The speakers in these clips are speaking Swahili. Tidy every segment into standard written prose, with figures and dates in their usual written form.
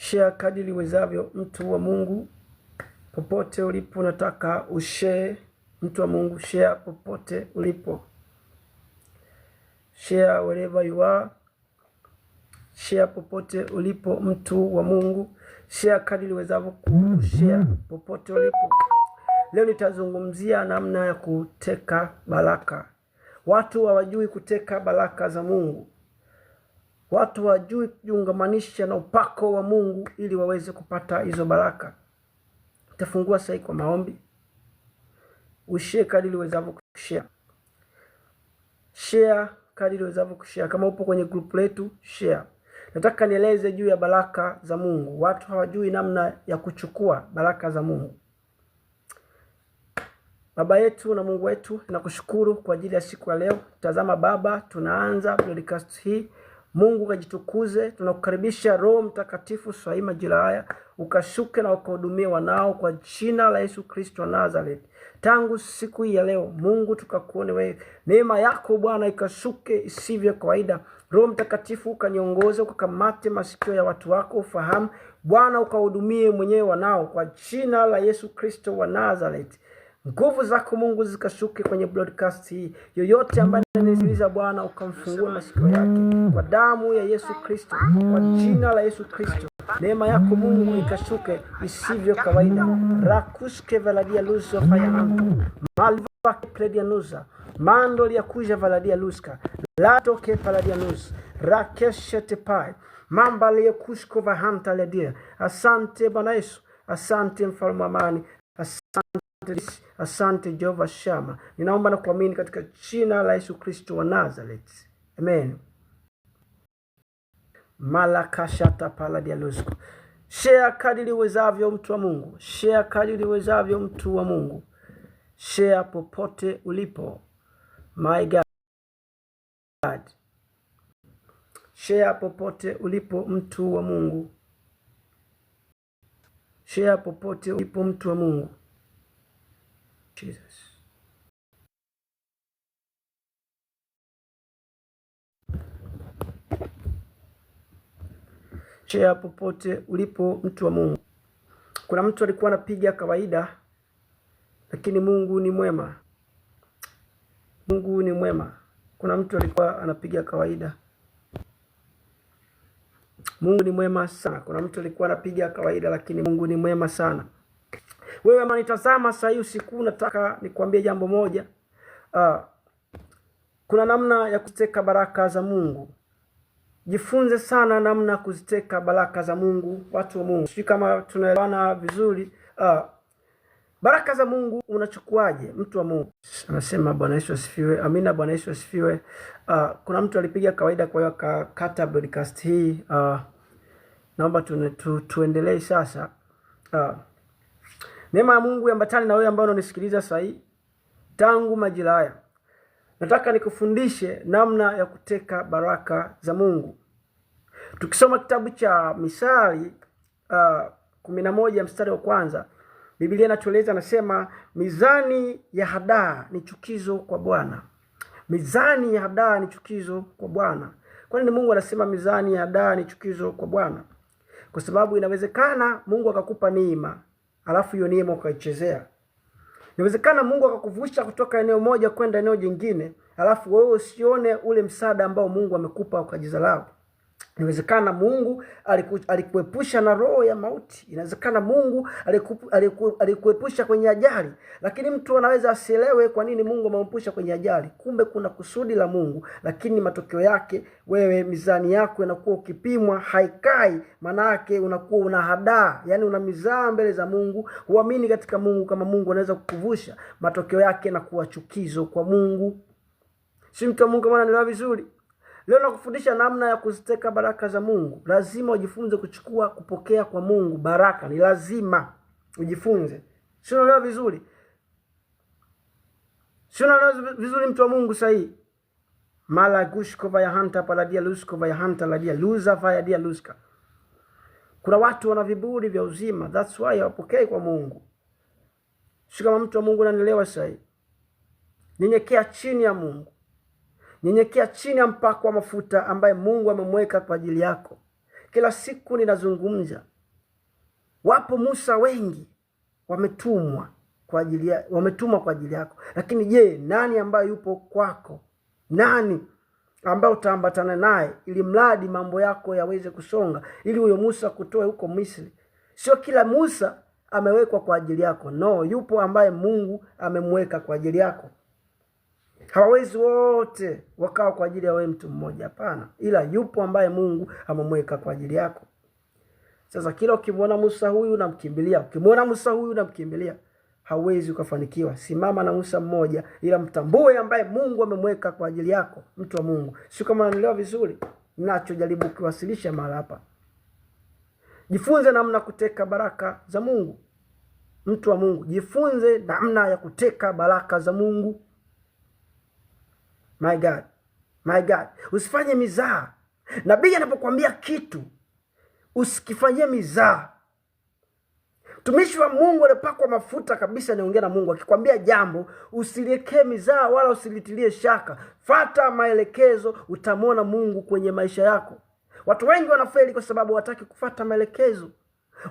Share kadiri uwezavyo, mtu wa Mungu. Popote ulipo nataka ushare, mtu wa Mungu, share popote ulipo. Share wherever you are. Share popote ulipo, mtu wa Mungu. Share kadiri uwezavyo kushare popote ulipo. Leo nitazungumzia namna ya kuteka baraka. Watu hawajui kuteka baraka za Mungu. Watu hawajui kujiungamanisha na upako wa Mungu ili waweze kupata hizo baraka. Tafungua sasa kwa maombi. Ushare kadiri uwezavyo kushare. Share kadiri uwezavyo kushare. Kama upo kwenye group letu, share. Nataka nieleze juu ya baraka za Mungu. Watu hawajui namna ya kuchukua baraka za Mungu. Baba yetu na Mungu wetu, tunakushukuru kwa ajili ya siku ya leo. Tazama Baba, tunaanza broadcast hii. Mungu kajitukuze, tunakukaribisha Roho Mtakatifu swai majira haya, ukashuke na ukahudumie wanao kwa jina la Yesu Kristo wa Nazareth. Tangu siku hii ya leo, Mungu tukakuone wewe. Neema yako Bwana ikashuke isivyo kawaida. Roho Mtakatifu ukaniongoze, ukakamate masikio ya watu wako, ufahamu Bwana, ukahudumie mwenyewe wanao kwa jina la Yesu Kristo wa Nazareth. Nguvu zako Mungu zikashuke kwenye broadcast hii. Yoyote ambaye anasikiliza Bwana, ukamfungue masikio yake kwa damu ya Yesu Kristo, kwa jina la Yesu Kristo. Neema yako Mungu ikashuke isivyo kawaida. Rakuske valadia luzo fayananto. Malva predia nuza. Mando liya kuja valadia luska. Lato ke valadia nuz. Rakeshe tepai. Mamba liya kushko vahanta ledia. Asante Bwana Yesu. Asante mfalme wa amani. Asante Jehova Shama. Ninaomba na kuamini katika jina la Yesu Kristo wa Nazareth. Amen. Malakashata paladialusko. Share kadiri uwezavyo, mtu wa Mungu. Share kadiri uwezavyo, mtu wa Mungu. Share popote ulipo. My God. Share popote ulipo, mtu wa Mungu. Share popote ulipo, mtu wa Mungu. Jesus. Share popote ulipo, mtu wa Mungu. Kuna mtu alikuwa anapiga kawaida, lakini Mungu ni mwema. Mungu ni mwema. Kuna mtu alikuwa anapiga kawaida. Mungu ni mwema sana. Kuna mtu alikuwa anapiga kawaida, lakini Mungu ni mwema sana. Wewe unanitazama sasa hivi usiku, nataka nikwambie jambo moja. Kuna namna ya kuteka baraka za Mungu. Jifunze sana namna kuziteka baraka za Mungu, watu wa Mungu. Sisi kama tunaelewana vizuri, baraka za Mungu unachukuaje, mtu wa Mungu? Anasema Bwana Yesu asifiwe. Amina, Bwana Yesu asifiwe. Kuna mtu alipiga kawaida, kwa hiyo akakata broadcast hii. Naomba tuendelee sasa. Neema ya Mungu iambatane na wewe ambao unanisikiliza sasa hivi. Tangu majira haya nataka nikufundishe namna ya kuteka baraka za Mungu. Tukisoma kitabu cha Misali 11 mstari wa kwanza, Biblia inatueleza, nasema mizani ya hadaa ni chukizo kwa Bwana. Mizani ya hadaa ni chukizo kwa Bwana. Kwa nini Mungu anasema mizani ya hadaa ni chukizo kwa Bwana? Kwa sababu inawezekana Mungu akakupa neema, alafu hiyo neema ukaichezea. Inawezekana Mungu akakuvusha kutoka eneo moja kwenda eneo jingine, alafu wewe usione ule msaada ambao Mungu amekupa ukajidharau. Inawezekana Mungu alikuepusha na roho ya mauti. Inawezekana Mungu alikuepusha kwenye ajali, lakini mtu anaweza asielewe kwa nini Mungu amempusha kwenye ajali. Kumbe kuna kusudi la Mungu, lakini matokeo yake wewe, mizani yako inakuwa ukipimwa haikai. Maana yake unakuwa una hadaa, yani una mizaa mbele za Mungu. Huamini katika Mungu kama Mungu anaweza kukuvusha. Matokeo yake inakuwa chukizo kwa Mungu. Si mtu wa Mungu maana ni vizuri. Leo nakufundisha namna ya kuziteka baraka za Mungu. Lazima ujifunze kupokea kwa Mungu baraka. Ni lazima ujifunze. Sio unaelewa vizuri? Sio unaelewa vizuri, mtu wa Mungu sahihi? Mala gushko vaya hanta paladia lusko vaya hanta ladia luza vaya dia luska. Kuna watu wana viburi vya uzima. That's why hawapokei kwa Mungu. Sio kama mtu wa Mungu unanielewa sahihi? Nyenyekea chini ya Mungu. Nyenyekea chini ya mpako wa mafuta ambaye Mungu amemweka kwa ajili yako. Kila siku ninazungumza, Wapo Musa wengi wametumwa kwa ajili yako, lakini je, nani ambaye yupo kwako? Nani ambaye utaambatana naye ili mradi mambo yako yaweze kusonga, ili huyo Musa kutoe huko Misri? Sio kila Musa amewekwa kwa ajili yako. No, yupo ambaye Mungu amemweka kwa ajili yako. Hawawezi wote wakawa kwa ajili ya wewe mtu mmoja, hapana, ila yupo ambaye Mungu amemweka kwa ajili yako. Sasa kila ukimwona Musa huyu unamkimbilia, ukimwona Musa huyu unamkimbilia, hauwezi ukafanikiwa. Simama na Musa mmoja, ila mtambue ambaye Mungu amemweka kwa ajili yako, mtu wa Mungu. Sio kama unanielewa vizuri ninachojaribu kuwasilisha mahali hapa. Jifunze namna kuteka baraka za Mungu, mtu wa Mungu. Jifunze namna ya kuteka baraka za Mungu. My God, my God, usifanye mizaa. Nabii anapokuambia kitu usikifanyie mizaa. Mtumishi wa Mungu aliyepakwa mafuta kabisa anaongea na Mungu, akikwambia jambo usiliekee mizaa wala usilitilie shaka. Fuata maelekezo, utamwona Mungu kwenye maisha yako. Watu wengi wanafeli kwa sababu hawataki kufuata maelekezo.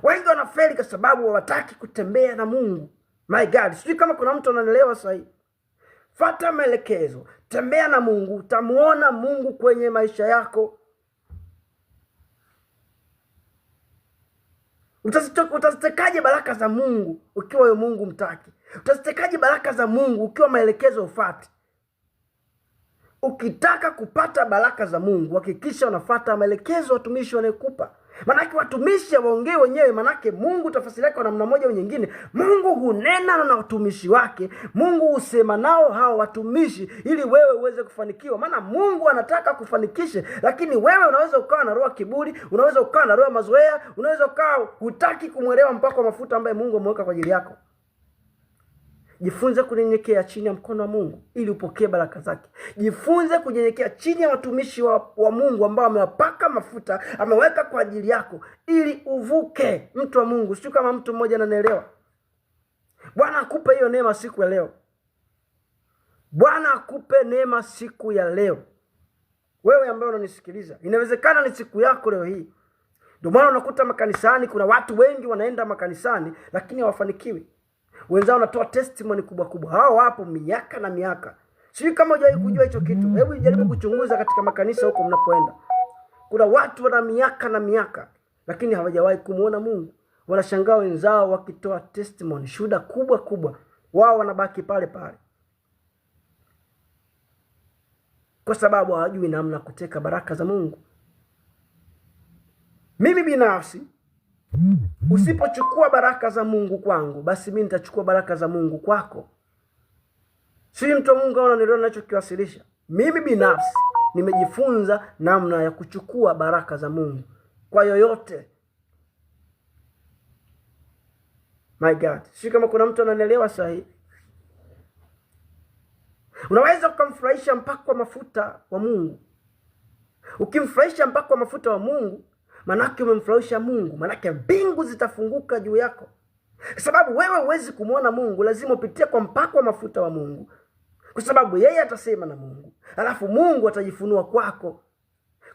Wengi wanafeli kwa sababu hawataki kutembea na Mungu. My God, sijui kama kuna mtu ananielewa sahihi. Fuata maelekezo, tembea na Mungu, utamuona Mungu kwenye maisha yako. Utazitekaje baraka za Mungu ukiwa wewe Mungu mtaki? Utazitekaje baraka za Mungu ukiwa maelekezo ufuati? Ukitaka kupata baraka za Mungu, hakikisha unafuata maelekezo watumishi wanayokupa. Manake watumishi waongee wenyewe, manake Mungu tafasiri yake kwa namna moja au nyingine. Mungu hunena na watumishi wake. Mungu husema nao hao watumishi ili wewe uweze kufanikiwa. Maana Mungu anataka kufanikishe, lakini wewe unaweza ukawa na roho kiburi, unaweza ukawa na roho mazoea, unaweza ukawa hutaki kumwelewa mpaka mafuta ambaye Mungu ameweka kwa ajili yako. Jifunze kunyenyekea chini ya mkono wa Mungu ili upokee baraka zake. Jifunze kunyenyekea chini ya watumishi wa Mungu ambao amewapaka mafuta, ameweka kwa ajili yako ili uvuke, mtu wa Mungu. Sio kama mtu mmoja ananielewa. Bwana akupe hiyo neema siku ya leo. Bwana akupe neema siku ya leo. Wewe ambaye unanisikiliza, inawezekana ni siku yako leo hii. Ndio maana unakuta makanisani kuna watu wengi wanaenda makanisani lakini hawafanikiwi. Wenzao wanatoa testimony kubwa kubwa. Hao wapo miaka na miaka. Sijui kama hujawahi kujua hicho kitu. Hebu jaribu kuchunguza katika makanisa huko mnapoenda. Kuna watu wana miaka na miaka lakini hawajawahi kumuona Mungu. Wanashangaa wenzao wakitoa testimony, shuhuda kubwa kubwa. Wao wanabaki pale pale. Kwa sababu hawajui namna kuteka baraka za Mungu. Mimi binafsi, usipochukua baraka za Mungu kwangu, basi mimi nitachukua baraka za Mungu kwako. Si mtu wa Mungu anaelewa ninachokiwasilisha. Mimi binafsi nimejifunza namna ya kuchukua baraka za Mungu kwa yoyote. My God, si kama kuna mtu ananielewa sahihi. Unaweza ukamfurahisha mpaka wa mafuta wa Mungu. Ukimfurahisha mpaka wa mafuta wa Mungu, manake umemfurahisha Mungu, manake mbingu zitafunguka juu yako. Kwa sababu wewe huwezi kumuona Mungu, lazima upitie kwa mpako wa mafuta wa Mungu. Kwa sababu yeye atasema na Mungu, alafu Mungu atajifunua kwako.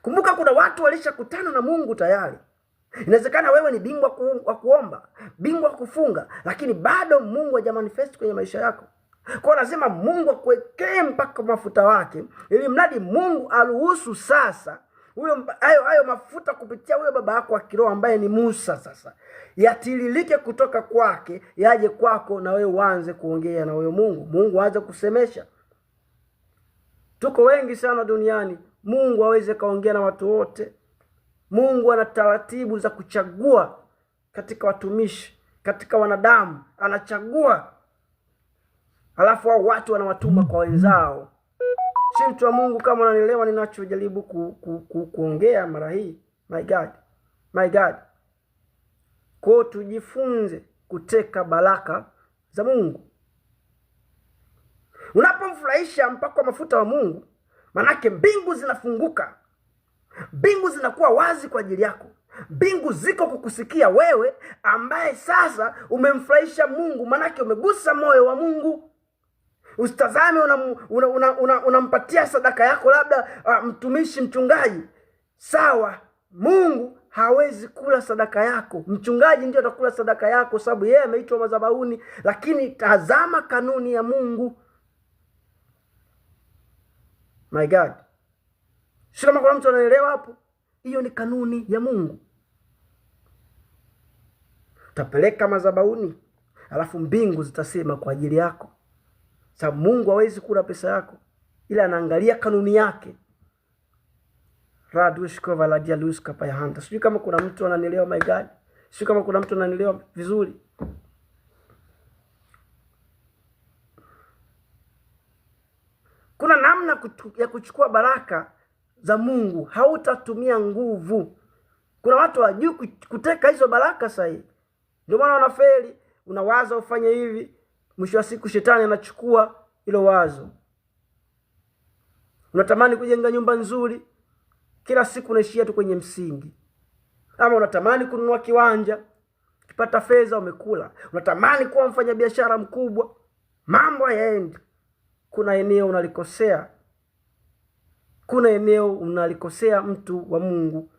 Kumbuka kuna watu walishakutana na Mungu tayari. Inawezekana wewe ni bingwa wa kuomba, bingwa wa kufunga, lakini bado Mungu hajamanifest kwenye maisha yako. Kwa lazima Mungu akuwekee mpaka mafuta wake, ili mradi Mungu aruhusu sasa hayo mafuta kupitia huyo baba yako wa kiroho ambaye ni Musa sasa yatililike kutoka kwake yaje kwako, na wewe uanze kuongea na huyo Mungu. Mungu aanze kusemesha. Tuko wengi sana duniani. Mungu hawezi kaongea na watu wote. Mungu ana taratibu za kuchagua katika watumishi, katika wanadamu anachagua. Alafu hao watu wanawatuma kwa wenzao. Si mtu wa Mungu kama unanielewa ninachojaribu kuongea mara hii. My God. My God. Kwa tujifunze kuteka baraka za Mungu. Unapomfurahisha mpaka mafuta wa Mungu, manake mbingu zinafunguka. Mbingu zinakuwa wazi kwa ajili yako. Mbingu ziko kukusikia wewe ambaye sasa umemfurahisha Mungu, manake umegusa moyo wa Mungu. Usitazame unampatia sadaka yako labda mtumishi, mchungaji. Sawa, Mungu hawezi kula sadaka yako. Mchungaji ndio atakula sadaka yako sababu yeye ameitwa madhabahuni, lakini tazama kanuni ya Mungu. My God. Sio kama kuna mtu anaelewa hapo? Hiyo ni kanuni ya Mungu. Utapeleka madhabahuni, alafu mbingu zitasema kwa ajili yako. Sababu Mungu hawezi kula pesa yako, ila anaangalia kanuni yake. Radushko valadia luska payahanta. Sijui kama kuna mtu ananielewa, my God. Sijui kama kuna mtu ananielewa vizuri. Kuna namna ya kuchukua baraka za Mungu. Hautatumia nguvu. Kuna watu hawajui kuteka hizo baraka sahihi. Ndio maana wanafeli. Unawaza ufanye hivi, mwisho wa siku shetani anachukua hilo wazo. Unatamani kujenga nyumba nzuri, kila siku unaishia tu kwenye msingi. Ama unatamani kununua kiwanja, ukipata fedha umekula. Unatamani kuwa mfanyabiashara mkubwa, mambo hayaendi. Kuna eneo unalikosea. Kuna eneo unalikosea mtu wa Mungu.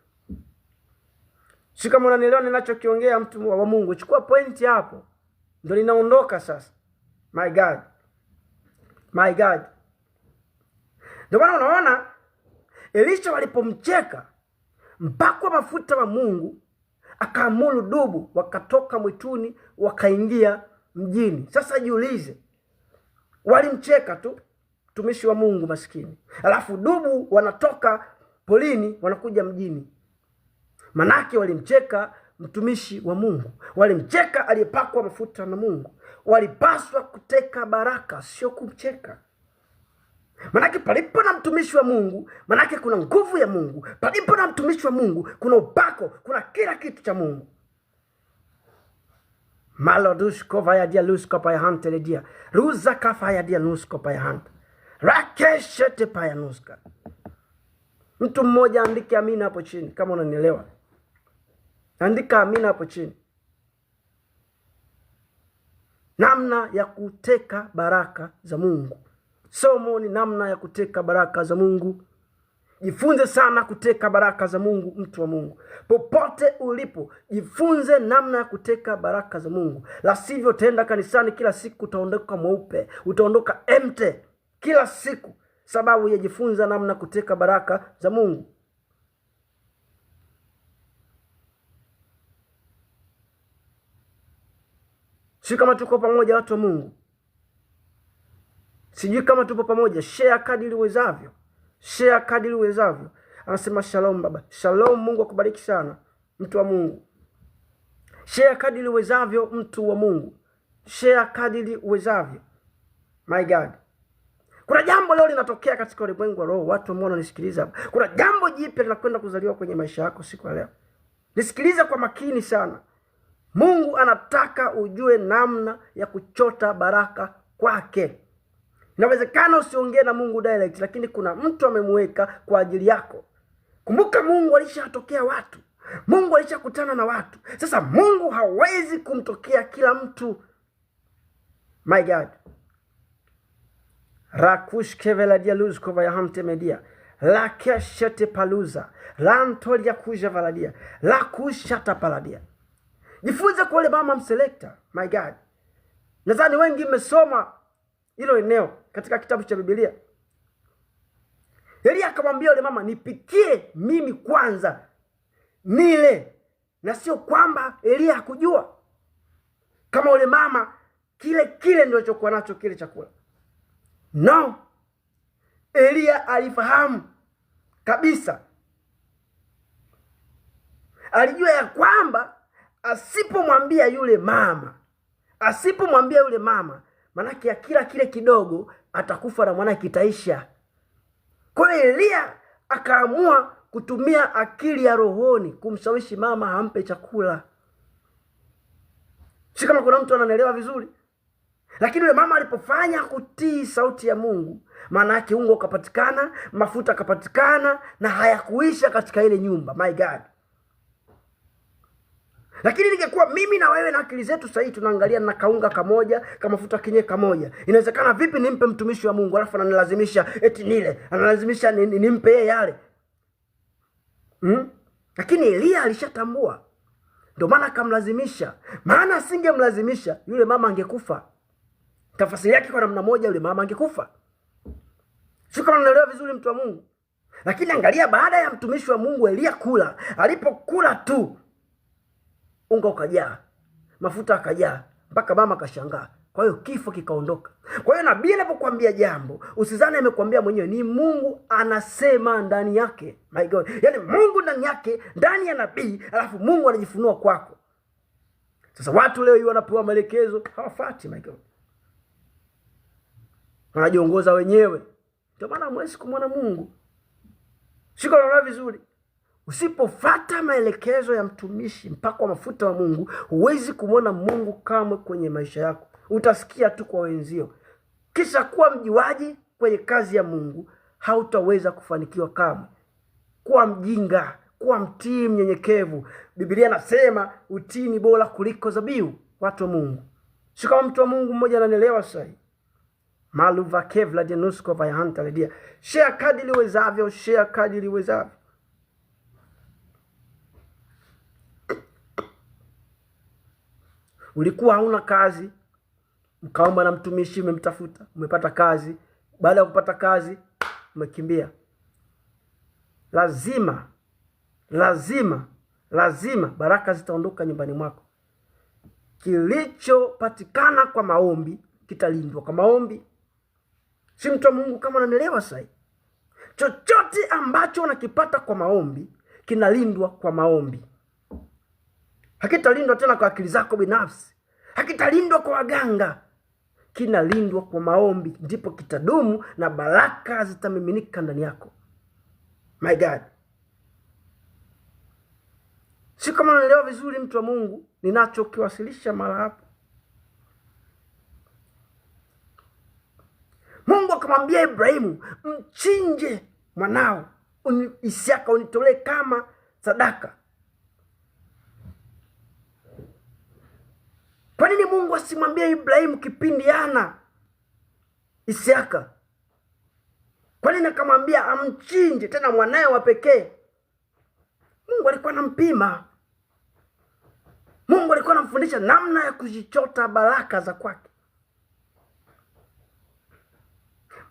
Si kama unanielewa ninachokiongea, mtu wa Mungu. Chukua pointi hapo. Ndio ninaondoka sasa. My God. My God. Ndio maana unaona Elisha walipomcheka, mpakwa mafuta wa Mungu akaamuru dubu wakatoka mwituni wakaingia mjini. Sasa jiulize, walimcheka tu mtumishi wa Mungu maskini, alafu dubu wanatoka polini wanakuja mjini. Manake walimcheka mtumishi wa Mungu, walimcheka aliyepakwa mafuta na Mungu. Walipaswa kuteka baraka, sio kumcheka. Manake palipo na mtumishi wa Mungu, manake kuna nguvu ya Mungu. Palipo na mtumishi wa Mungu, kuna upako, kuna kila kitu cha Mungu. Malodush kova ya dia lus kopa ya hante dia. Ruza kafa ya dia lus kopa ya hante. Rakeshete pa ya nuska. Mtu mmoja andike amina hapo chini kama unanielewa. Andika amina hapo chini. Namna ya kuteka baraka za Mungu. Somo ni namna ya kuteka baraka za Mungu. Jifunze sana kuteka baraka za Mungu, mtu wa Mungu. Popote ulipo, jifunze namna ya kuteka baraka za Mungu. La sivyo utaenda kanisani kila siku, utaondoka mweupe, utaondoka empty kila siku, sababu ya jifunza namna kuteka baraka za Mungu. Si kama tuko pamoja watu wa Mungu? Sijui kama tupo pamoja. Share kadiri uwezavyo. Share kadiri uwezavyo. Anasema shalom baba. Shalom, Mungu akubariki sana mtu wa Mungu. Share kadiri uwezavyo mtu wa Mungu. Share kadiri uwezavyo. My God. Kuna jambo leo linatokea katika ulimwengu wa roho. Watu ambao wananisikiliza, kuna jambo jipya linakwenda kuzaliwa kwenye maisha yako siku ya leo. Nisikilize kwa makini sana. Mungu anataka ujue namna ya kuchota baraka kwake. Inawezekana usiongee na Mungu direct, lakini kuna mtu amemweka kwa ajili yako. Kumbuka Mungu alishatokea watu. Mungu alishakutana na watu. Sasa Mungu hawezi kumtokea kila mtu. My God. Rakush kevela dia luz kova ya hamte media. La keshete paluza. La antolia kuja valadia. La kushata paladia. Jifunze kwa wale mama mselekta. My God. Nadhani wengi mmesoma hilo eneo katika kitabu cha Biblia. Elia akamwambia yule mama, nipikie mimi kwanza nile. Na sio kwamba Elia hakujua kama yule mama kile ndio alichokuwa nacho kile chakula. No. Elia alifahamu kabisa. Alijua ya kwamba asipomwambia yule mama, manake ya kila kile kidogo atakufa na mwana kitaisha. Kwa hiyo Elia akaamua kutumia akili ya rohoni kumshawishi mama ampe chakula. Si kama kuna mtu ananielewa vizuri? Lakini yule mama alipofanya kutii sauti ya Mungu, maana yake ungo ukapatikana, mafuta kapatikana, na hayakuisha katika ile nyumba. My God. Lakini ningekuwa mimi na wewe na akili zetu sahihi, tunaangalia na kaunga kamoja, kama mafuta kinye kamoja. Inawezekana vipi nimpe mtumishi wa Mungu alafu ananilazimisha eti nile, analazimisha nimpe yeye yale. Lakini Elia alishatambua, ndio maana akamlazimisha. Maana asingemlazimisha yule mama angekufa. Tafasiri yake kwa namna moja, yule mama angekufa. Sio kama unaelewa vizuri, mtu wa Mungu? Lakini angalia, baada ya mtumishi wa Mungu Elia kula, alipokula tu unga ukajaa, mafuta akajaa, mpaka mama akashangaa. Kwa hiyo kifo kikaondoka. Kwa hiyo nabii anapokuambia jambo, usizane amekwambia mwenyewe, ni Mungu anasema ndani yake. My God. Yaani Mungu ndani yake, ndani ya nabii, alafu Mungu anajifunua kwako. Sasa watu leo wanapewa maelekezo, hawafuati. My God. Wanajiongoza wenyewe. Ndio maana hamwezi kumwona Mungu. Shika unaona vizuri. Usipofuata maelekezo ya mtumishi mpaka wa mafuta wa Mungu, huwezi kumwona Mungu kamwe kwenye maisha yako. Utasikia tu kwa wenzio. Kisha kuwa mjuaji kwenye kazi ya Mungu, hautaweza kufanikiwa kamwe. Kuwa mjinga, kuwa mtii mnyenyekevu. Biblia inasema utii ni bora kuliko dhabihu. Watu wa Mungu, si kama mtu wa Mungu mmoja ananielewa sasa. Maluva kevla denusko vya hanta ledia. Share kadiri uwezavyo, share kadiri uwezavyo. Ulikuwa hauna kazi, mkaomba na mtumishi, umemtafuta, umepata kazi. Baada ya kupata kazi, umekimbia. Lazima baraka zitaondoka nyumbani mwako. Kilichopatikana kwa maombi kitalindwa kwa maombi. Si mtu wa Mungu kama unanielewa sasa? Chochote ambacho unakipata kwa maombi kinalindwa kwa maombi. Hakitalindwa tena kwa akili zako binafsi. Hakitalindwa kwa waganga. Kinalindwa kwa maombi, ndipo kitadumu na baraka zitamiminika ndani yako. My God. Si kama unanielewa vizuri, mtu wa Mungu, ninachokiwasilisha mara hapa. Mungu akamwambia Ibrahimu, mchinje mwanao Isaka, unitolee kama sadaka. Kwa nini Mungu asimwambie Ibrahimu kipindi ana Isaka? Kwa nini akamwambia amchinje tena mwanae wa pekee? Mungu alikuwa anampima. Mungu alikuwa anamfundisha namna ya kujichota baraka za kwake.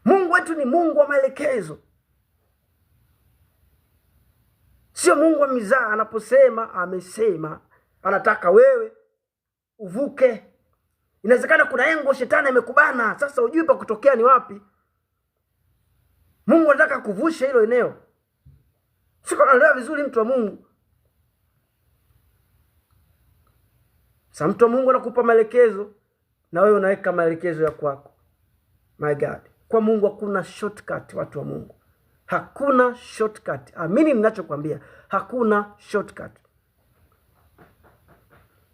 Mungu wetu ni Mungu wa maelekezo. Sio Mungu wa mizaa. Anaposema amesema, anataka wewe uvuke. Inawezekana kuna engo shetani amekubana, sasa hujui pa kutokea ni wapi. Mungu anataka kuvusha hilo eneo. Siko naelewa vizuri, mtu wa Mungu. Sasa mtu wa Mungu anakupa maelekezo na wewe unaweka maelekezo ya kwako. My God. Kwa Mungu hakuna shortcut, watu wa Mungu. Hakuna shortcut. Amini ninachokwambia, hakuna shortcut.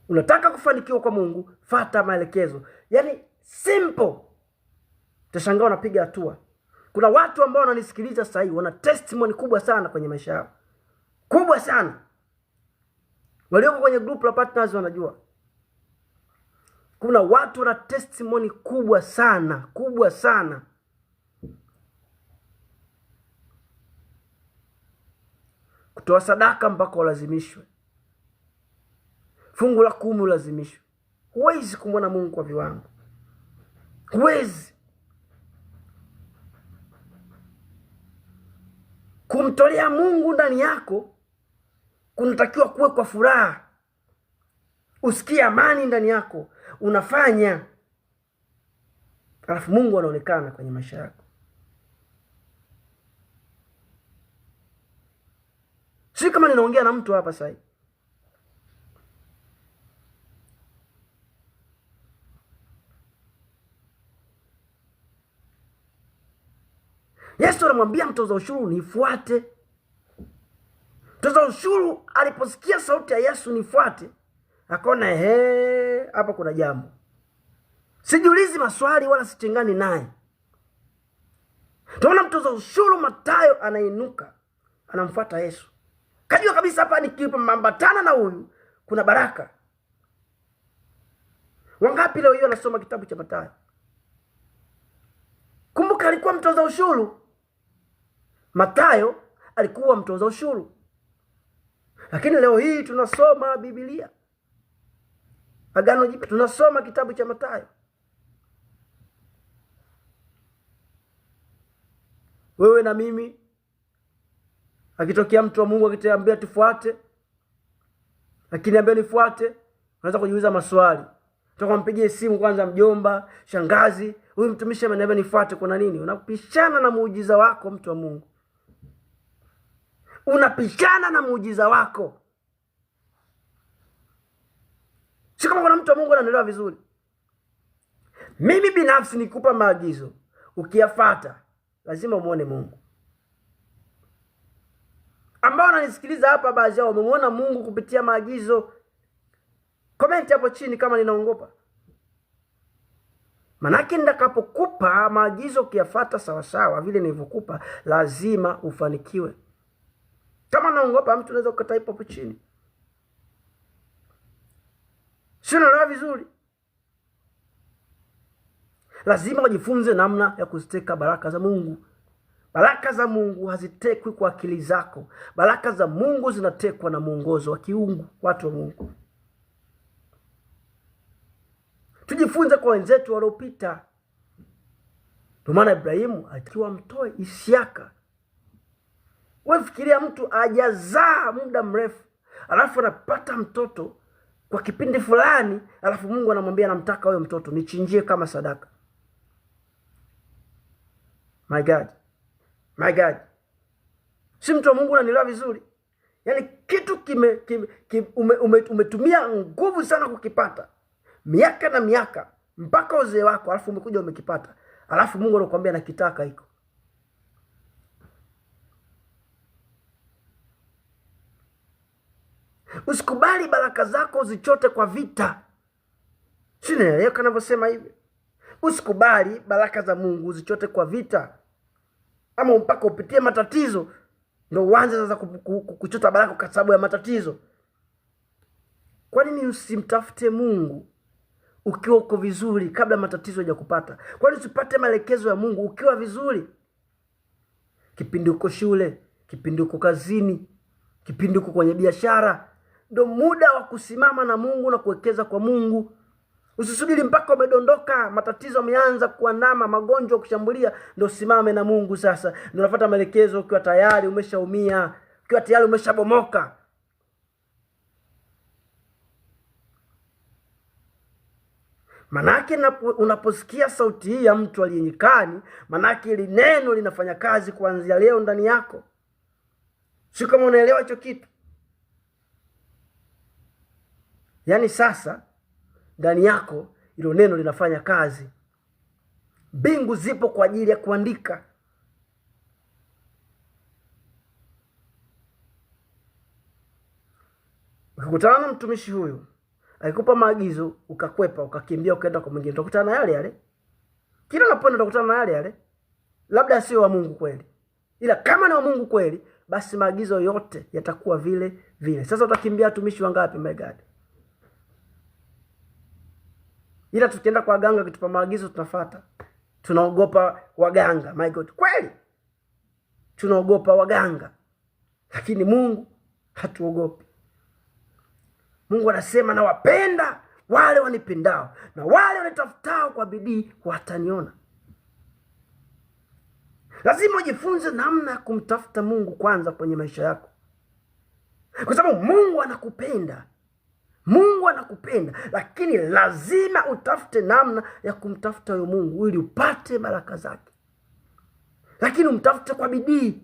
Unataka kufanikiwa kwa Mungu, fuata maelekezo. Yaani simple. Utashangaa unapiga hatua. Kuna watu ambao wananisikiliza sasa hivi wana testimony kubwa sana kwenye maisha yao. Kubwa sana. Walioko kwenye group la partners wanajua. Kuna watu wana testimony kubwa sana, kubwa sana. Kutoa sadaka mpaka ulazimishwe. Fungu la 10 ulazimishwe. Huwezi kumwona Mungu kwa viwango. Huwezi. Kumtolea Mungu ndani yako kunatakiwa kuwe kwa furaha. Usikie amani ndani yako, unafanya. Alafu Mungu anaonekana kwenye maisha yako. Si kama ninaongea na mtu hapa sasa. Yesu anamwambia mtoza ushuru, nifuate. Mtoza ushuru aliposikia sauti ya Yesu, nifuate, akaona hapa kuna jambo. Sijiulizi maswali wala sichengani naye. Tunaona mtoza ushuru Mathayo anainuka, anamfuata Yesu. Kajua kabisa hapa nikipambatana na huyu kuna baraka. Wangapi leo hiyo nasoma kitabu cha Mathayo? Kumbuka alikuwa mtoza ushuru. Mathayo alikuwa mtoza ushuru. Lakini leo hii tunasoma Biblia, Agano Jipya, tunasoma kitabu cha Mathayo. Wewe na mimi, akitokea mtu wa Mungu akituambia tufuate, lakini ambia nifuate, unaweza kujiuliza maswali. Tukampigie simu kwanza, mjomba, shangazi, huyu mtumishi ameniambia nifuate, kuna nini? Unapishana na muujiza wako, mtu wa Mungu. Unapishana na muujiza wako. Si kama kuna mtu wa Mungu ananielewa vizuri. Mimi binafsi nikupa maagizo, ukiyafuata lazima umuone Mungu. Ambao wananisikiliza hapa, baadhi yao wamemuona Mungu kupitia maagizo. Comment hapo chini kama ninaongopa. Manake nitakapokupa maagizo ukiyafuata sawa sawa vile nilivyokupa, lazima ufanikiwe. Kama naongopa, mtu anaweza kutype hapo chini. Sio, naelewa vizuri. Lazima ujifunze namna ya kuziteka baraka za Mungu. Baraka za Mungu hazitekwi kwa akili zako. Baraka za Mungu zinatekwa na mwongozo wa kiungu, watu wa Mungu. Tujifunze kwa wenzetu waliopita. Ndio maana Ibrahimu akiwa mtoe Isiaka. Wewe fikiria mtu hajazaa muda mrefu, alafu anapata mtoto kwa kipindi fulani, alafu Mungu anamwambia namtaka huyo mtoto nichinjie kama sadaka. My God. My God. Si mtu wa Mungu unanielewa vizuri? Yaani kitu umetumia nguvu sana kukipata, miaka na miaka, mpaka uzee wako, alafu umekuja umekipata, alafu Mungu anakuambia nakitaka hiko. Usikubali baraka zako zichote kwa vita. Si naelewa kanavyosema hivi? Usikubali baraka za Mungu zichote kwa vita, ama mpaka upitie matatizo ndio uanze sasa kuchota baraka kwa sababu ya matatizo. Kwa nini usimtafute Mungu ukiwa uko vizuri kabla matatizo hayajakupata? Kwa nini usipate maelekezo ya Mungu ukiwa vizuri? Kipindi uko shule, kipindi uko kazini, kipindi uko kwenye biashara, ndio muda wa kusimama na Mungu na kuwekeza kwa Mungu. Usisubiri mpaka umedondoka, matatizo yameanza kuandama, magonjwa kushambulia, ndio simame na Mungu sasa. Ndio unafuata maelekezo ukiwa tayari umeshaumia, ukiwa tayari umeshabomoka. Manake unaposikia sauti hii ya mtu aliyenyikani, manake ili neno linafanya kazi kuanzia leo ndani yako. Si kama unaelewa hicho kitu? Yaani sasa ndani yako ilo neno linafanya kazi. Mbingu zipo kwa ajili ya kuandika. Ukikutana na mtumishi huyu akikupa maagizo ukakwepa, ukakimbia ukaenda kwa mwingine, utakutana na yale yale. Kila unapoenda utakutana na yale yale. Labda sio wa Mungu kweli. Ila kama ni wa Mungu kweli, basi maagizo yote yatakuwa vile vile. Sasa utakimbia watumishi wangapi, my God? Ila tukienda kwa waganga kitupa maagizo tunafuata. Tunaogopa waganga, my God. Kweli tunaogopa waganga, lakini Mungu hatuogopi. Mungu anasema nawapenda wale wanipendao, na wale wanitafutao kwa bidii wataniona. Lazima ujifunze namna ya kumtafuta Mungu kwanza kwenye maisha yako, kwa sababu Mungu anakupenda. Mungu anakupenda, lakini lazima utafute namna ya kumtafuta huyo Mungu ili upate baraka zake. Lakini umtafute kwa bidii,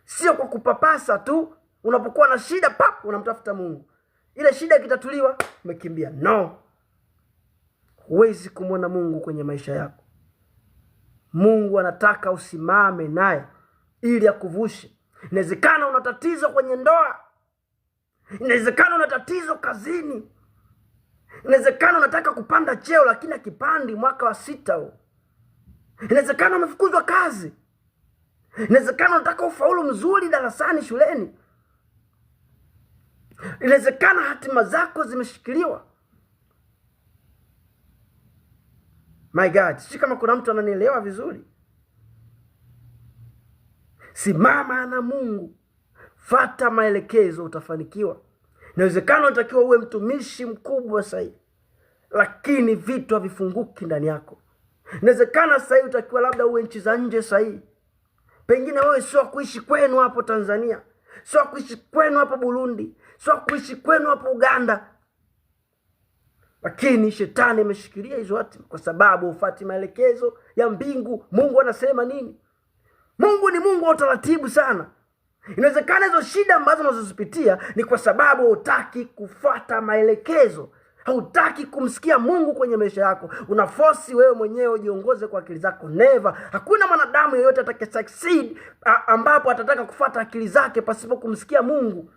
sio kwa kupapasa tu. Unapokuwa na shida, pap, unamtafuta Mungu. Ile shida ikitatuliwa, umekimbia. No. Huwezi kumwona Mungu kwenye maisha yako. Mungu anataka usimame naye ili akuvushe. Inawezekana una tatizo kwenye ndoa. Inawezekana una tatizo kazini. Inawezekana unataka kupanda cheo lakini akipandi mwaka wa 6 huo. Inawezekana umefukuzwa kazi. Inawezekana unataka ufaulu mzuri darasani shuleni. Inawezekana hatima zako zimeshikiliwa. My God, si kama kuna mtu ananielewa vizuri. Simama na Mungu. Fata maelekezo, utafanikiwa. Inawezekana unatakiwa uwe mtumishi mkubwa sasa, lakini vitu havifunguki ndani yako. Inawezekana sasa utakiwa labda uwe nchi za nje sasa. Pengine wewe sio kuishi kwenu hapo Tanzania, sio kuishi kwenu hapo Burundi, sio kuishi kwenu hapo Uganda. Lakini shetani ameshikilia hizo hatima kwa sababu ufati maelekezo ya mbingu. Mungu anasema nini? Mungu ni Mungu wa utaratibu sana. Inawezekana hizo shida ambazo unazozipitia ni kwa sababu hutaki kufuata maelekezo. Hautaki kumsikia Mungu kwenye maisha yako. Unaforce wewe mwenyewe ujiongoze kwa akili zako. Never. Hakuna mwanadamu yeyote atake succeed ambapo atataka kufuata akili zake pasipo kumsikia Mungu.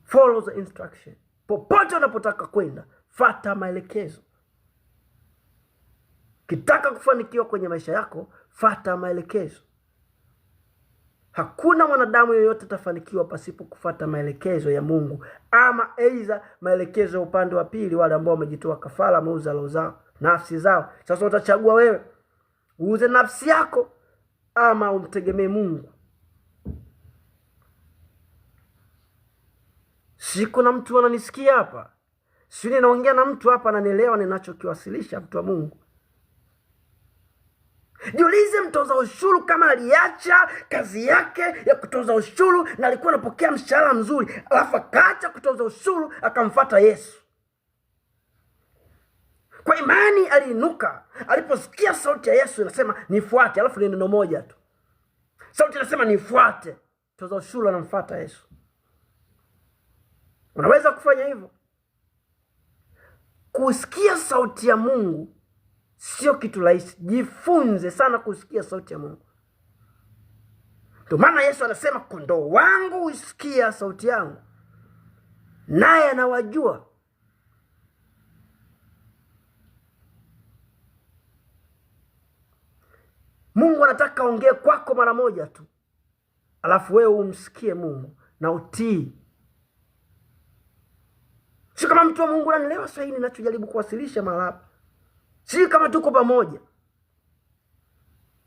Follow the instruction. Popote unapotaka kwenda, fuata maelekezo. Kitaka kufanikiwa kwenye maisha yako, fuata maelekezo. Hakuna mwanadamu yeyote atafanikiwa pasipo kufuata maelekezo ya Mungu, ama aidha maelekezo ya upande wa pili, wale ambao wamejitoa kafara, wameuza roho zao, nafsi zao. Sasa utachagua wewe, uuze nafsi yako ama umtegemee Mungu. Siko na mtu ananisikia hapa? Si ninaongea na mtu hapa ananielewa ninachokiwasilisha, mtu wa Mungu? Jiulize, mtoza ushuru kama aliacha kazi yake ya kutoza ushuru na alikuwa anapokea mshahara mzuri, alafu akaacha kutoza ushuru akamfuata Yesu. Kwa imani aliinuka, aliposikia sauti ya Yesu inasema nifuate, alafu ni neno moja tu. Sauti inasema nifuate. Mtoza ushuru anamfuata Yesu. Unaweza kufanya hivyo? Kusikia sauti ya Mungu sio kitu rahisi. Jifunze sana kusikia sauti ya Mungu. Ndio maana Yesu anasema kondoo wangu husikia sauti yangu, naye anawajua. Mungu anataka ongee kwako mara moja tu, alafu wewe umsikie Mungu na utii. Si kama mtu wa Mungu ananielewa sasa hivi ninachojaribu kuwasilisha mara hapa? Si kama tuko pamoja?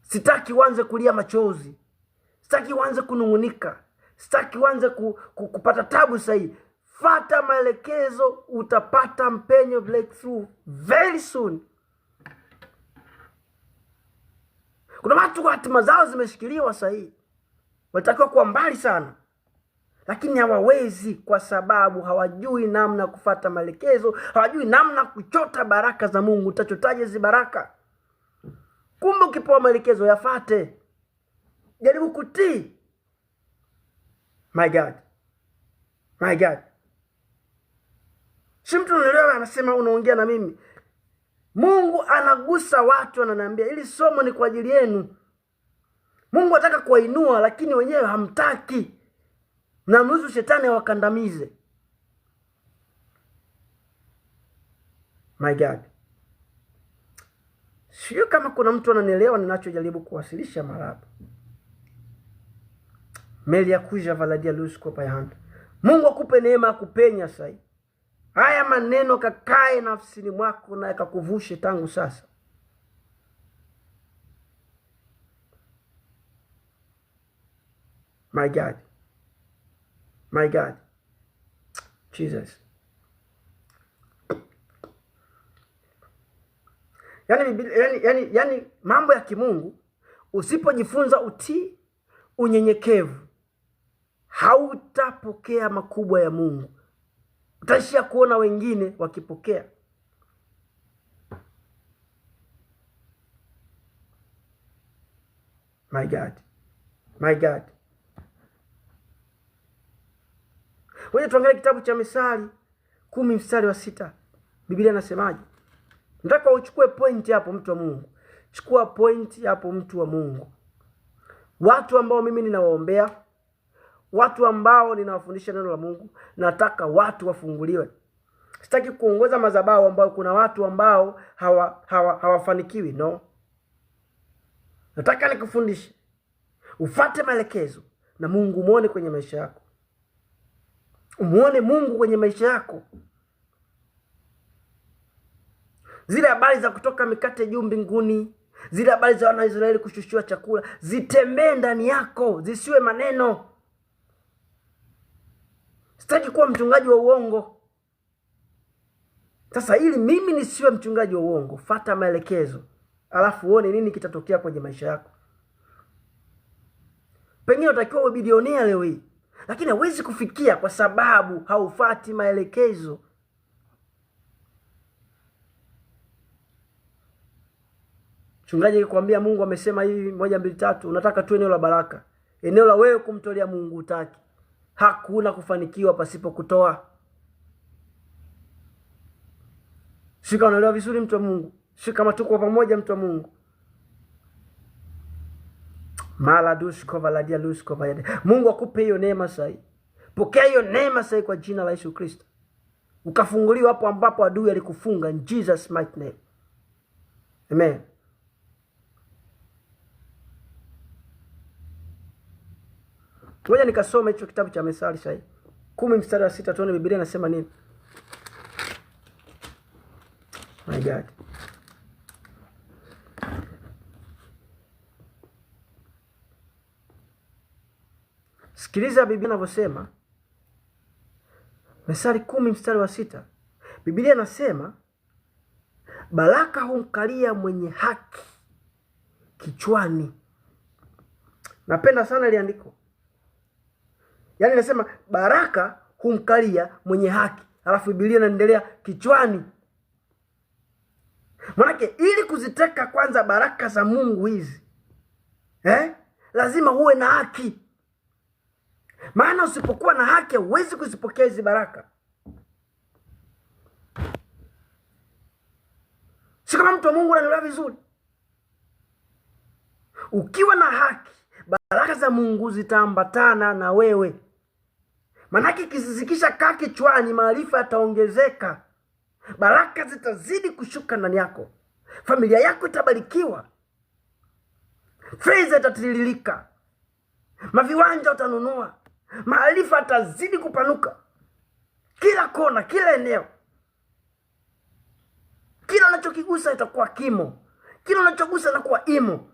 Sitaki uanze kulia machozi. Sitaki uanze kunungunika. Sitaki uanze kupata tabu sasa hivi. Fuata maelekezo, utapata mpenyo, breakthrough very soon. Kuna watu hatima zao zimeshikiliwa sasa hivi. Walitakiwa kuwa mbali sana, lakini hawawezi kwa sababu hawajui namna kufuata maelekezo, hawajui namna kuchota baraka za Mungu. Utachotaje hizo baraka? Kumbe ukipewa maelekezo yafuate. Jaribu kutii. My God. My God. Si mtu unaelewa anasema unaongea na mimi. Mungu anagusa watu, ananiambia ili somo ni kwa ajili yenu. Mungu anataka kuwainua, lakini wenyewe hamtaki. Na mruhusu shetani awakandamize. My God. Sio kama kuna mtu ananielewa ninachojaribu kuwasilisha mara hapa. Meli ya kuja valadia lusko pa yanda. Mungu akupe neema ya kupenya sasa. Haya maneno kakae nafsini mwako na yakakuvushe tangu sasa. My God. My God. Jesus. Yani mambo ya kimungu usipojifunza utii, unyenyekevu, hautapokea makubwa ya Mungu. Utaishia kuona wengine wakipokea. My God. My God. Wewe tuangalie kitabu cha Mithali 10 mstari wa 6. Biblia inasemaje? Nataka uchukue point hapo, mtu wa Mungu. Chukua point hapo, mtu wa Mungu. Watu ambao mimi ninawaombea, watu ambao ninawafundisha neno la Mungu, nataka watu wafunguliwe. Sitaki kuongoza madhabahu ambao kuna watu ambao hawafanikiwi, no. Nataka nikufundishe. Ufuate maelekezo na Mungu muone kwenye maisha yako. Umuone Mungu kwenye maisha yako. Zile habari za kutoka mikate juu mbinguni, zile habari za wana Israeli kushushiwa chakula, zitembee ndani yako, zisiwe maneno. Sitaki kuwa mchungaji wa uongo. Sasa ili mimi nisiwe mchungaji wa uongo, fuata maelekezo, alafu uone nini kitatokea kwenye maisha yako. Pengine utakiwa uwe bilionea leo hii, lakini hauwezi kufikia kwa sababu haufati maelekezo. Mchungaji akikwambia Mungu amesema hivi 1 2 3, unataka tu eneo la baraka, eneo la wewe kumtolea Mungu utaki. Hakuna kufanikiwa pasipo kutoa. Shika, unaelewa vizuri mtu wa Mungu? Shika matuko pamoja mtu wa Mungu. Mungu akupe hiyo neema sahi. Pokea hiyo neema sahi kwa jina la Yesu Kristo. Ukafunguliwa hapo ambapo adui alikufunga, in Jesus mighty name. Amen. Ngoja nikasome hicho kitabu cha Methali sahi 10 mstari wa 6, tuone Biblia inasema nini. My God. Sikiliza Biblia inavyosema. Methali 10 mstari wa 6. Biblia inasema baraka humkalia mwenye haki kichwani. Napenda sana ile andiko. Yaani nasema baraka humkalia mwenye haki, alafu Biblia inaendelea kichwani. Manake ili kuziteka kwanza baraka za Mungu hizi, lazima uwe na haki. Maana usipokuwa na haki huwezi kuzipokea hizi baraka. Si kama mtu wa Mungu anaelewa vizuri? Ukiwa na haki, baraka za Mungu zitaambatana na wewe. Manake kisizikisha kaa kichwani, maarifa yataongezeka. Baraka zitazidi kushuka ndani yako. Familia yako itabarikiwa. Fedha itatiririka. Maviwanja utanunua. Maarifa yatazidi kupanuka. Kila kona, kila eneo. Kila unachokigusa itakuwa kimo. Kila unachogusa itakuwa imo.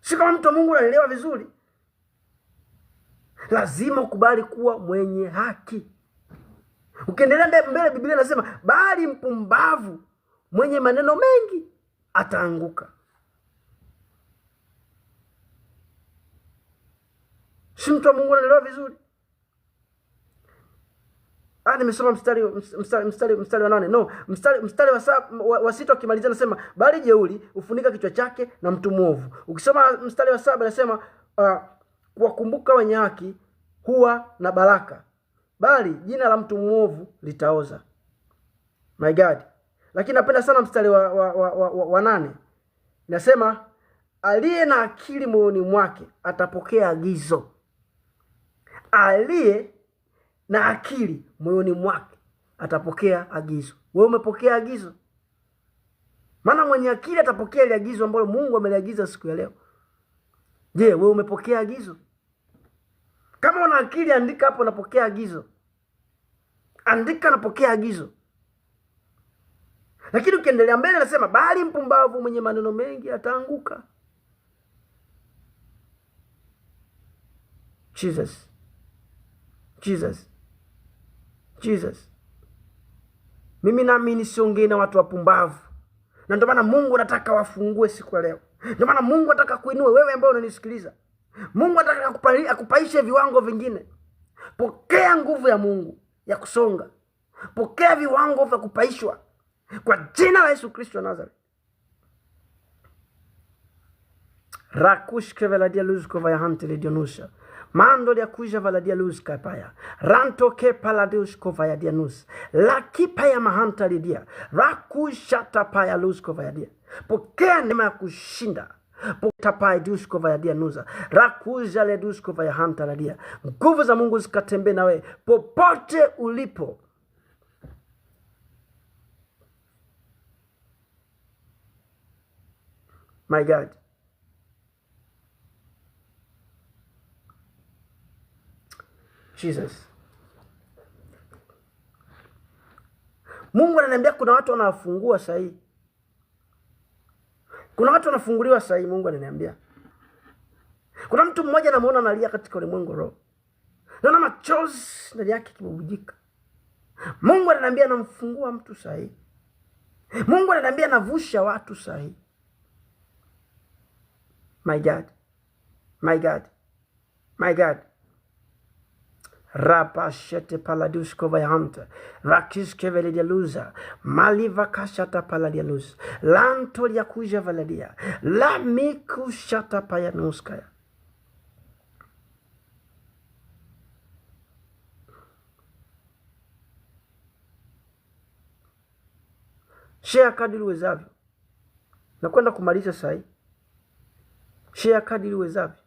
Si kama mtu wa Mungu anaelewa vizuri? Lazima ukubali kuwa mwenye haki. Ukiendelea mbele, Biblia inasema bali mpumbavu mwenye maneno mengi ataanguka. Si mtu wa Mungu anaelewa vizuri? Nimesoma mstari wa 8. No, mstari wa 6 ukimalizia nasema bali jeuri ufunika kichwa chake na mtu mwovu. Ukisoma mstari wa 7 nasema kuwakumbuka wenye haki huwa na baraka, bali jina la mtu mwovu litaoza. My God. Lakini napenda sana mstari wa 8. Nasema aliye na akili moyoni mwake atapokea agizo. Aliye na akili moyoni mwake atapokea agizo. Wewe umepokea agizo? Maana mwenye akili atapokea ile agizo ambalo Mungu ameliagiza siku ya leo. Je, wewe umepokea agizo? Kama una akili, andika hapo napokea agizo. Andika napokea agizo. Lakini ukiendelea mbele nasema bali mpumbavu mwenye maneno mengi ataanguka. Jesus. Mimi naamini siongei na watu wapumbavu. Na ndio maana Mungu anataka wafungue siku ya leo. Ndio maana Mungu anataka kuinua wewe ambao unanisikiliza. Mungu anataka akupaishe viwango vingine. Pokea nguvu ya Mungu ya kusonga. Pokea viwango vya kupaishwa kwa jina la Yesu Kristo wa Nazareth. Rakushke veladia luzkova ya hantele dionusha. Mando ya kuja valadia luzka paya. Ranto ke paladiuskova ya dianus. Laki paya mahanta lidia. Rakushata paya luzkova ya dia. Pokea neema ya kushinda. Pokea paya duskova ya dianuza. Rakuja le duskova ya hanta ladia. Nguvu za Mungu zikatembe na we popote ulipo. My God. Jesus. Mungu ananiambia kuna watu wanafungua sahi. Kuna watu wanafunguliwa sahi, Mungu ananiambia. Kuna mtu mmoja namuona analia katika ulimwengu roho. Naona machozi ndani yake kibubujika. Mungu ananiambia namfungua mtu sahihi. Mungu ananiambia navusha watu sahihi. My God. My God. My God. Rapa shete paladius kovayanta. Rakis keveledia luza. Maliva kashata paladia luz. Lanto ya kuja valadia. La miku shata payanuskaya. Share kadiri uwezavyo. Nakwenda kumaliza sahi. Share kadiri uwezavyo.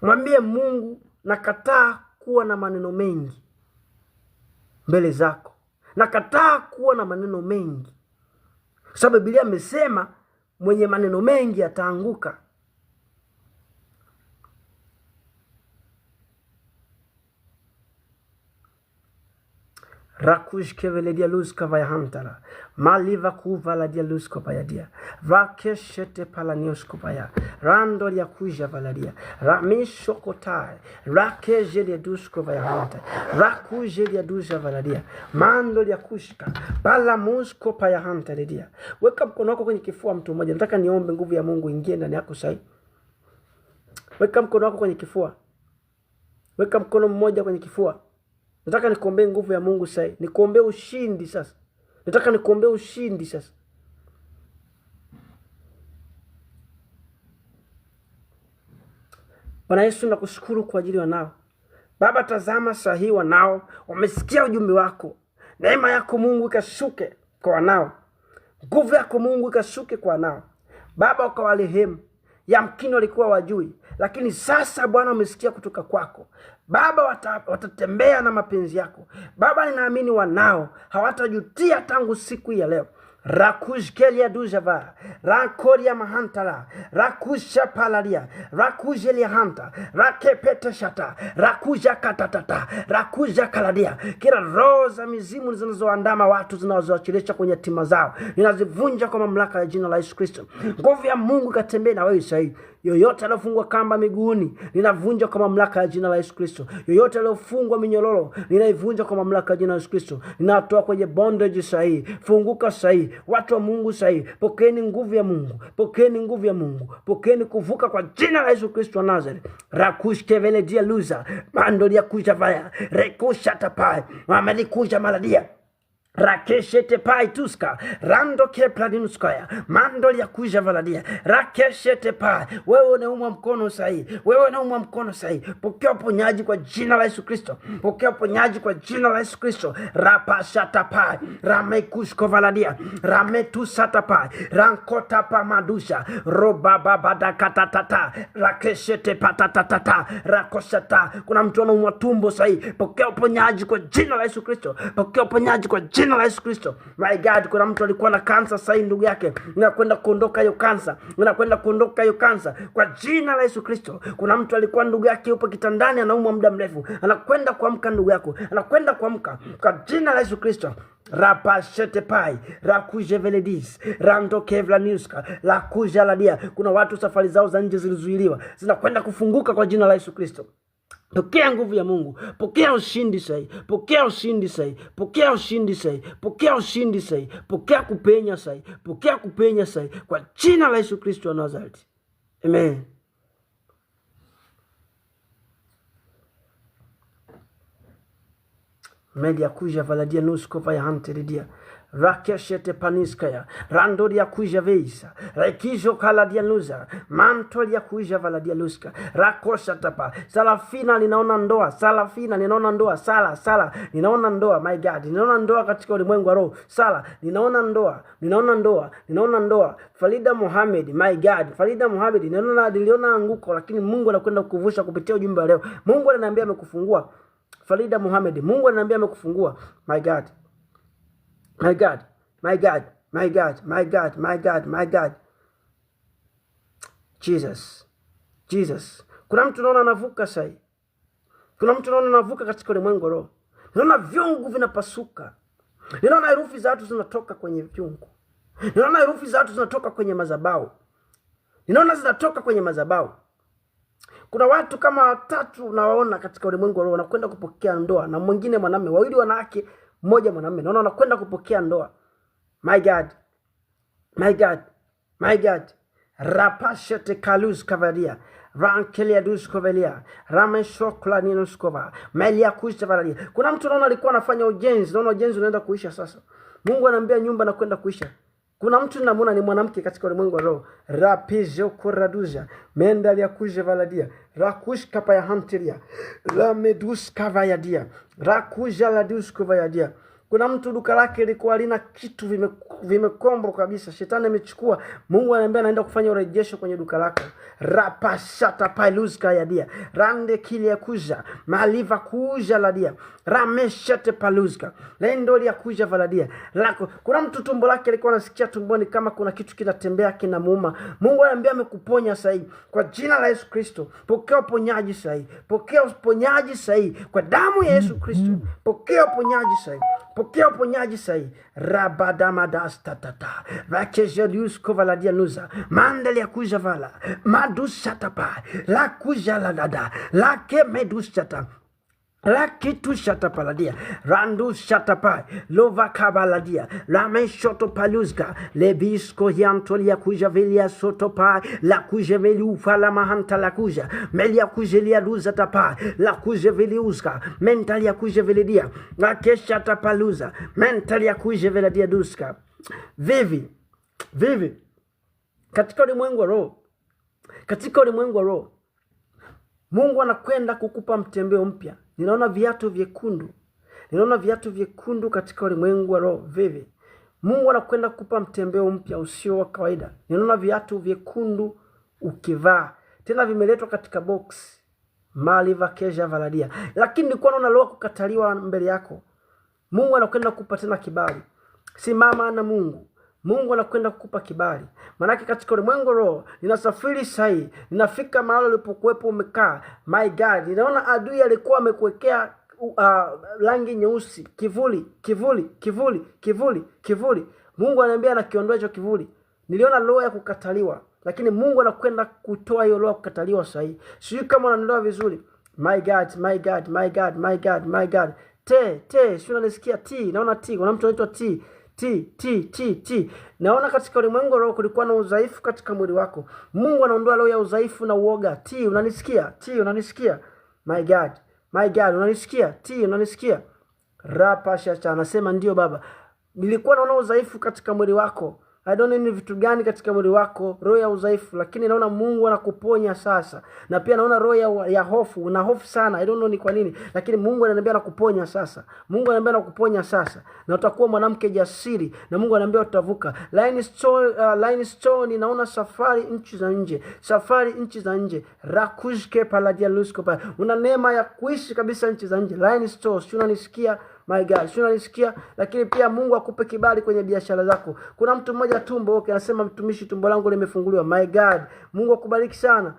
Mwambie Mungu, nakataa kuwa na maneno mengi mbele zako. Nakataa kuwa na maneno mengi. Sababu Biblia imesema mwenye maneno mengi ataanguka. Rakush kevele dia luz kavaya hantara. Maliva kuvala dia luz kovaya dia. Vakeshete palanios kovaya. Rando ya kuja valadia. Ramisho kotai. Rakeje dia dus kovaya hantara. Rakuje dia duja valadia. Mando ya kushka. Palamus kopaya hantara dia. Weka mkono wako kwenye kifua mtu mmoja. Nataka niombe nguvu ya Mungu ingie ndani yako sasa. Weka mkono wako kwenye kifua. Weka mkono mmoja kwenye kifua. Nataka nikuombee nguvu ya Mungu sasa. Nikuombee ushindi sasa. Nataka nikuombee ushindi sasa. Bwana Yesu, nakushukuru kwa ajili ya wanao. Baba, tazama saa hii wanao wamesikia ujumbe wako. Neema yako Mungu ikashuke kwa wanao. Nguvu yako Mungu ikashuke kwa wanao. Baba, ukawarehemu. Yamkini walikuwa wajui, lakini sasa Bwana wamesikia kutoka kwako. Baba, watatembea na mapenzi yako. Baba, ninaamini wanao hawatajutia tangu siku ya leo. Rakujkelia dujava, rakoria mahantala, rakusha paladia, rakujelia hanta, rakepete shata, rakuja katatata, rakuja kaladia. Kila roho za mizimu zinazoandama watu zinazoachilisha kwenye tima zao, ninazivunja kwa mamlaka ya jina la Yesu Kristo. Nguvu ya Mungu katembee na wewe sasa. Yoyote aliyofungwa kamba miguuni, ninavunja kwa mamlaka ya jina la Yesu Kristo. Yoyote aliyofungwa minyororo, ninaivunja kwa mamlaka ya jina la Yesu Kristo. Ninatoa kwenye bondage sasa. Funguka sasa. Watu wa Mungu sasa, pokeeni nguvu ya Mungu. Pokeeni nguvu ya Mungu. Pokeeni kuvuka kwa jina la Yesu Kristo wa Nazareth. Rakushkevele dia luza, mando dia kuja vaya, rekusha tapai, mameli kuja maladia. Rakeshete pai tuska, rando kepladinuskaya, mando ya kuja valadia. Rakeshete pai, wewe unaumwa mkono sahi, wewe unaumwa mkono sahi. Pokea uponyaji kwa jina la Yesu Kristo. Pokea uponyaji kwa jina la Yesu Kristo. Rapashata pai, ramekushko valadia, rametusata pai, rankota pa madusha, robababada katatata, rakeshete patatatata, rakoshata. Kuna mtu anaumwa tumbo sahi, pokea uponyaji kwa jina la Yesu Kristo. Pokea uponyaji kwa jina la Yesu Kristo. My God, kuna mtu alikuwa na kansa sasa, ndugu yake inakwenda kuondoka hiyo kansa. Inakwenda kuondoka hiyo kansa kwa jina la Yesu Kristo. Kuna mtu alikuwa ndugu yake yupo kitandani anaumwa muda mrefu, anakwenda kuamka ndugu yako. Anakwenda kuamka kwa jina la Yesu Kristo. Rapashete pai, rakuje veledis, rando kevla niuska, lakuja ladia. Kuna watu safari zao za nje zilizuiliwa, zinakwenda kufunguka kwa jina la Yesu Kristo. Pokea nguvu ya Mungu. Pokea ushindi sahi. Pokea ushindi sahi. Pokea ushindi sahi. Pokea ushindi sahi. Pokea kupenya sahi. Pokea kupenya sahi kwa jina la Yesu Kristo wa Nazareti. Amen. Media kuja valadia nuskova ya hanteridia. Rakeshete paniskaya, randori ya kuja veisa, rekijo kaladia luza, mantori ya kuja valadia luska, rakosha tapa. Salafina ninaona ndoa, salafina ninaona ndoa, sala ninaona ndoa. My God, ninaona ndoa katika ulimwengu wa roho. Sala ninaona ndoa, ninaona ndoa. Farida Mohamed, my God, Farida Mohamed, niliona anguko, lakini Mungu anakwenda kukuvusha kupitia ujumbe wa leo. Mungu ananiambia amekufungua. Farida Mohamed, Mungu ananiambia amekufungua. My God. My God, my God, my God, my God, my God, my God. Jesus. Kuna mtu naona anavuka sasa. Kuna mtu naona anavuka katika ulimwengu roho. Naona viungu vinapasuka. Ninaona herufi za watu zinatoka kwenye viungu. Ninaona herufi za watu zinatoka kwenye madhabahu. Ninaona zinatoka kwenye madhabahu. Kuna watu kama 3 nawaona katika ulimwengu wa roho wanakwenda kupokea ndoa, na mwingine mwanamume, 2 wanawake, 1 mwanamume. Naona wanakwenda kupokea ndoa. My God. My God. My God. Rapashete kaluz kavaria. Rankelia dus kovelia. Rameshokla ninuskova. Melia kustavalia. Kuna mtu naona alikuwa anafanya ujenzi. Naona ujenzi unaenda kuisha sasa. Mungu anambia nyumba na kwenda kuisha. Kuna mtu ninamuona ni mwanamke katika ulimwengu wa roho. Rapizo koraduza. Mendalia kuje valadia. Rakush kapa ya hantiria. La medus kavayadia. Rakuja la dus kovayadia. Kuna mtu duka lake liko halina kitu, vimekombo kabisa. Shetani amechukua. Mungu ananiambia anaenda kufanya urejesho kwenye duka lako. Rapashata pailuzka yadia. Rande kilia kuja. Maliva kuja ladia. Rameshate paluzka. Lendo lia kuja valadia. Lako. Kuna mtu tumbo lake alikuwa anasikia tumboni kama kuna kitu kinatembea kinamuuma. Mungu ananiambia amekuponya sasa hivi. Kwa jina la Yesu Kristo. Pokea uponyaji sasa hivi. Pokea uponyaji sasa hivi. Kwa damu ya Yesu Kristo. Pokea uponyaji sasa hivi. Pokea uponyaji sahi. Rabadamadas tatata. Vakejelius kovaladia nuza. Mandali ya kuja vala. Madusatapa. La kuja la dada. La ke medusata. La kitu shatapaladia. Randu shatapa. Lova kabaladia. La me shoto paluzga. Le bisco hiantolia kuja velia sotopa. La kuja veli ufa la mahanta la kuja. Melia kujelia luza tapa. La kuja veli uzga. Mentalia kuja velidia. La kesha tapaluza. Mentalia kuja velidia duska. Vivi. Katika ulimwengu wa roho. Katika ulimwengu wa roho. Mungu anakwenda kukupa mtembeo mpya. Ninaona viatu vyekundu. Ninaona viatu vyekundu katika ulimwengu wa roho. Vivi. Mungu anakwenda kukupa mtembeo mpya usio wa kawaida. Ninaona viatu vyekundu ukivaa. Tena vimeletwa katika box. Mali vakeja valadia. Lakini nilikuwa naona roho kukataliwa mbele yako. Mungu anakwenda kukupa tena kibali. Simama na Mungu. Mungu anakwenda kukupa kibali. Manake katika ulimwengu roho, ninasafiri sahi, ninafika mahali ulipokuwepo umekaa. My God, ninaona adui alikuwa amekuwekea rangi nyeusi, kivuli. Mungu ananiambia anakiondoa hicho kivuli. Niliona roho ya kukataliwa, lakini Mungu anakwenda kutoa hiyo roho ya kukataliwa sahi. Sijui kama unanielewa vizuri. My God. Sio unanisikia T, naona T, kuna mtu anaitwa T. Naona katika ulimwengu roho kulikuwa na udhaifu katika mwili wako. Mungu anaondoa roho ya udhaifu na uoga. Unanisikia? My God, unanisikia? Unanisikia? Rapasha anasema ndio baba. Nilikuwa naona udhaifu katika mwili wako. I don't know ni vitu gani katika mwili wako, roho ya udhaifu, lakini naona Mungu anakuponya sasa. Na pia naona roho ya hofu, una hofu sana. I don't know ni kwa nini, lakini Mungu ananiambia anakuponya sasa. Na utakuwa mwanamke jasiri, na Mungu ananiambia utavuka. Line stone naona safari nchi za nje. Rakushke paladia lusko pa. Una neema ya kuishi kabisa nchi za nje. Line stone, sio unanisikia? My God, sio unanisikia? Lakini pia Mungu akupe kibali kwenye biashara zako. Kuna mtu mmoja tumbo, anasema mtumishi, tumbo langu limefunguliwa. My God, Mungu akubariki sana.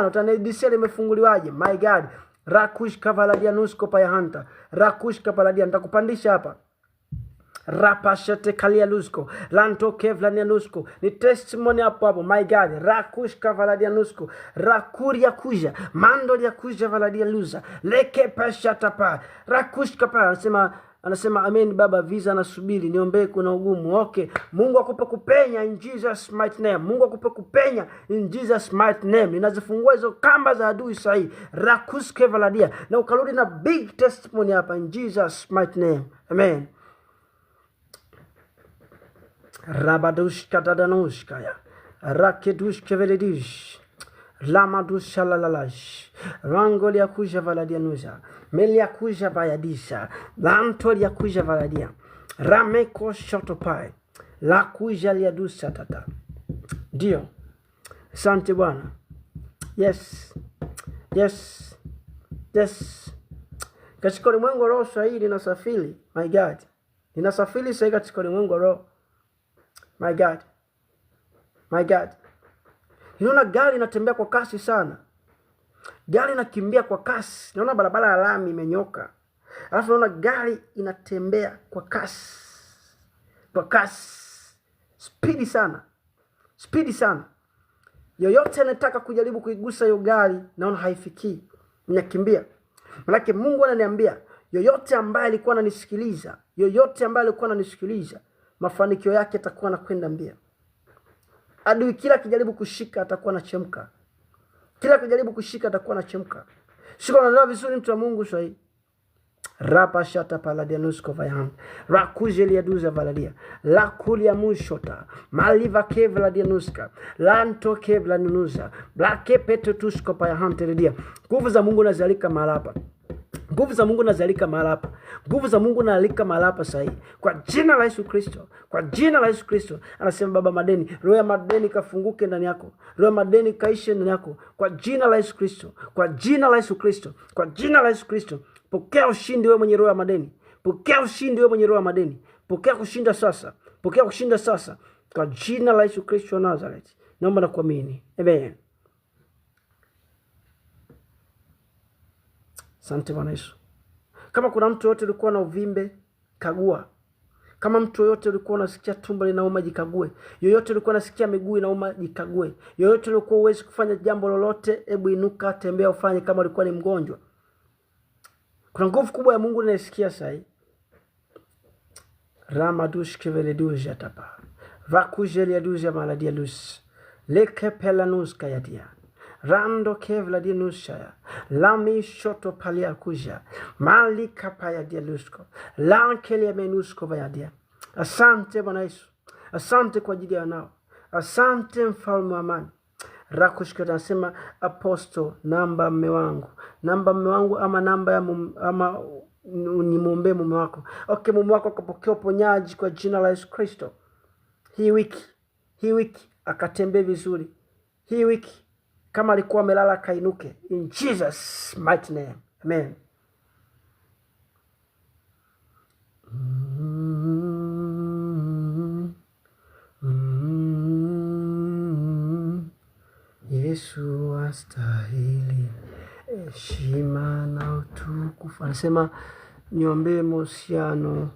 Utanidisia limefunguliwaje? My God. Rakush kavaladia nusko pa ya hanta. Rakush kapaladia, nitakupandisha hapa. Rapashete kalia lusko. Lanto kevlania nusko. Ni testimony hapo. My God. Rakush kavaladia nusko. Rakuria kuja. Mando ya kuja valadia luza. Leke pashata pa. Rakush kapala. Anasema amen baba, visa nasubiri, niombee kuna ugumu. Okay. Mungu akupe kupenya in Jesus mighty name. Ninazifungua hizo kamba za adui sahi. Rakuske valadia. Na ukarudi na big testimony hapa in Jesus mighty name. Amen. Rabadushka dadanoshkaya. Rakedushke veledish. Lamadusha lalalash. Rangoli ya kuja valadia nuza. Meli ya kuja bayadisha. Lantoli ya kuja valadia. Rameko shotopai. La kuja liadusa tata. Dio. Asante Bwana. Yes. Katika ulimwengu roho sahihi ninasafiri. My God. Ninasafiri sahihi katika ulimwengu roho. My God. Ninaona gari inatembea kwa kasi sana. Gari inakimbia kwa kasi. Naona barabara ya lami imenyoka. Alafu naona gari inatembea kwa kasi. Speedy sana. Yoyote anataka kujaribu kuigusa hiyo gari, naona haifikii, ninakimbia. Maana Mungu ananiambia yoyote ambaye alikuwa ananisikiliza, mafanikio yake yatakuwa nakwenda mbio. Adui kila kijaribu kushika atakuwa anachemka. Shika unaelewa vizuri mtu wa Mungu sasa hivi. Rapa shata paladianusko vayan. Rakujelia duza valadia. La kulia mushota. Maliva kevla dianuska. Lanto kevla nunuza. Blake petutusko payahanteredia. Nguvu za Mungu nazalika mahali hapa. Nguvu za Mungu nazalika mahali hapa sasa hivi. Kwa jina la Yesu Kristo. Anasema Baba madeni, roho ya madeni kafunguke ndani yako. Roho ya madeni kaishe ndani yako. Kwa jina la Yesu Kristo. Pokea ushindi wewe mwenye roho ya madeni. Pokea kushinda sasa. Kwa jina la Yesu Kristo wa Nazareth. Naomba na kuamini. Amen. Asante Bwana Yesu. Kama kuna mtu yote ulikuwa na uvimbe, kagua. Kama mtu yote ulikuwa unasikia tumbo linauma, jikague. Yoyote ulikuwa unasikia miguu inauma, jikague. Yoyote ulikuwa uwezi kufanya jambo lolote, hebu inuka, tembea, ufanye kama ulikuwa ni mgonjwa. Kuna nguvu kubwa ya Mungu ninasikia sasa hivi. Ramadush keveleduja tapa. Vakujelia duja maladia lus. Leke pelanus kayadia. Rando kevla dinushaya. Lami shoto palia kuja. Mali kapaya dialusko. Lankele menusko vayadia. Asante Bwana Yesu. Asante kwa ajili ya nao. Asante mfalme wa amani. Rakushkota nasema aposto, namba mme wangu ama namba ya ama nimwombee mume wako. Okay, mume wako akapokea uponyaji kwa jina la Yesu Kristo. Hii wiki akatembee vizuri. Hii wiki kama alikuwa amelala kainuke, in Jesus mighty name. Amen. Yesu astahili heshima na utukufu. Anasema niombee mahusiano,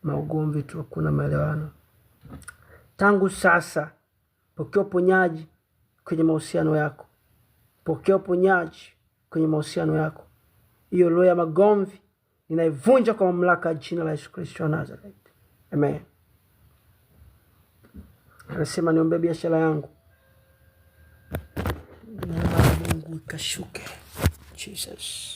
maugomvi tu, kuna maelewano. Tangu sasa pokea uponyaji kwenye mahusiano yako. Hiyo roho ya magomvi ninaivunja kwa mamlaka ya jina la Yesu Kristo wa Nazareth. Amen. Anasema niombee biashara yangu. Mungu ikashuke. Jesus.